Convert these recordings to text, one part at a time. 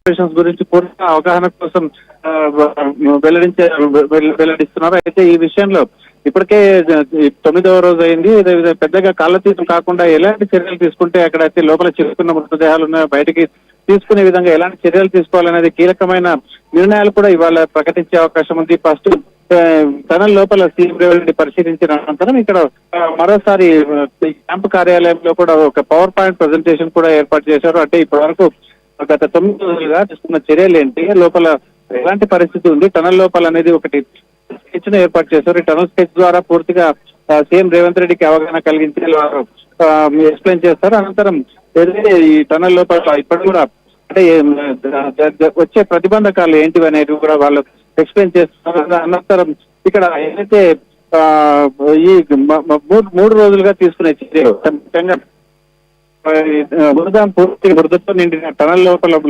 Operations గురించి పూర్తి అవగాహన కోసం వెల్లడిస్తున్నారు. అయితే ఈ విషయంలో ఇప్పటికే 9వ రోజు అయింది. పెద్దగా కాళ్ళతీతం కాకుండా ఎలాంటి చర్యలు తీసుకుంటే అక్కడైతే లోపల చిక్కుకున్న మృతదేహాలు ఉన్నాయో బయటికి తీసుకునే విధంగా ఎలాంటి చర్యలు తీసుకోవాలనేది కీలకమైన నిర్ణయాలు కూడా ఇవాళ ప్రకటించే అవకాశం ఉంది. ఫస్ట్ టనల్ లోపల సీఎం రేవంత్ రెడ్డి పరిశీలించిన అనంతరం ఇక్కడ మరోసారి క్యాంపు కార్యాలయంలో కూడా ఒక పవర్ పాయింట్ ప్రజెంటేషన్ కూడా ఏర్పాటు చేశారు. అంటే ఇప్పటి వరకు గత 9 రోజులుగా తీసుకున్న చర్యలు ఏంటి, లోపల ఎలాంటి పరిస్థితి ఉంది, టనల్ లోపల అనేది ఒకటి స్కెచ్ ను ఏర్పాటు చేశారు. ఈ టనల్ స్కెచ్ ద్వారా పూర్తిగా సీఎం రేవంత్ రెడ్డికి అవగాహన కలిగించే వారు ఎక్స్ప్లెయిన్ చేస్తారు. అనంతరం ఏదైతే ఈ టనల్ లోపల ఇప్పటి కూడా అంటే వచ్చే ప్రతిబంధకాలు ఏంటివి అనేది కూడా వాళ్ళు ఎక్స్ప్లెయిన్ చేస్తున్నారు. అనంతరం ఇక్కడ ఏదైతే ఈ 3 రోజులుగా తీసుకునే చర్యలు ముఖ్యంగా బురదతో నిండిన టనల్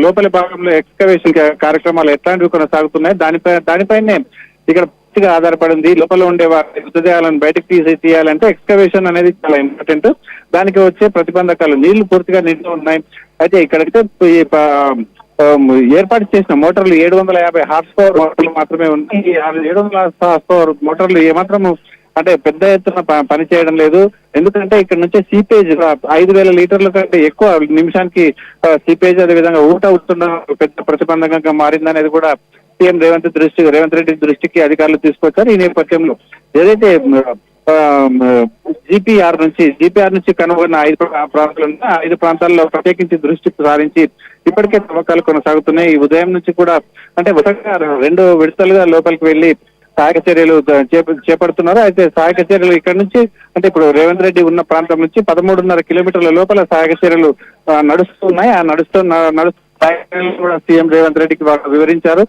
లోపలి భాగంలో ఎక్స్కవేషన్ కార్యక్రమాలు ఎట్లాంటివి కొనసాగుతున్నాయి, దానిపైనే ఇక్కడ పూర్తిగా ఆధారపడింది. లోపల ఉండే వారి మృతదేహాలను బయటకు తీయాలంటే ఎక్స్కవేషన్ అనేది చాలా ఇంపార్టెంట్. దానికి వచ్చే ప్రతిబంధకాలు నీళ్లు పూర్తిగా నిండి ఉన్నాయి. అయితే ఇక్కడైతే ఏర్పాటు చేసిన మోటార్లు 750 హార్స్ పవర్ మోటార్లు మాత్రమే ఉన్నాయి. 700 హార్స్ పవర్ మోటార్లు ఏమాత్రము అంటే పెద్ద ఎత్తున పని చేయడం లేదు. ఎందుకంటే ఇక్కడ నుంచి సీపేజ్ 5,000 లీటర్ల కంటే ఎక్కువ నిమిషానికి సీపేజ్ అదే విధంగా ఊట అవుతున్న పెద్ద ప్రతిబంధకంగా మారిందనేది కూడా సీఎం రేవంత్ రెడ్డి దృష్టికి అధికారులు తీసుకొచ్చారు. ఈ నేపథ్యంలో ఏదైతే జీపీఆర్ నుంచి కనుగొన్న 5 ప్రాంతాలు ఉన్నాయి, 5 ప్రాంతాల్లో ప్రత్యేకించి దృష్టి సారించి ఇప్పటికే తవ్వకాలు కొనసాగుతున్నాయి. ఈ ఉదయం నుంచి కూడా అంటే మొదటగా 2 విడతలుగా లోపలికి వెళ్లి సహాయక చర్యలు చేపడుతున్నారు. అయితే సహాయక చర్యలు ఇక్కడ నుంచి అంటే ఇప్పుడు రేవంత్ రెడ్డి ఉన్న ప్రాంతం నుంచి 13.5 కిలోమీటర్ల లోపల సహాయక చర్యలు నడుస్తున్నాయి. ఆ నడుస్తున్న కూడా సీఎం రేవంత్ రెడ్డికి వివరించారు.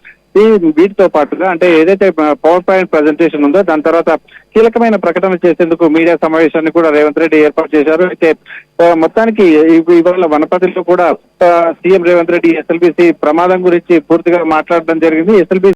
వీటితో పాటుగా అంటే ఏదైతే పవర్ పాయింట్ ప్రజెంటేషన్ ఉందో దాని తర్వాత కీలకమైన ప్రకటన చేసేందుకు మీడియా సమావేశాన్ని కూడా రేవంత్ రెడ్డి ఏర్పాటు చేశారు. అయితే మొత్తానికి ఇవాళ వనపర్తిలో కూడా సీఎం రేవంత్ రెడ్డి ఎస్ఎల్బీసీ ప్రమాదం గురించి పూర్తిగా మాట్లాడడం జరిగింది. ఎస్ఎల్బీసీ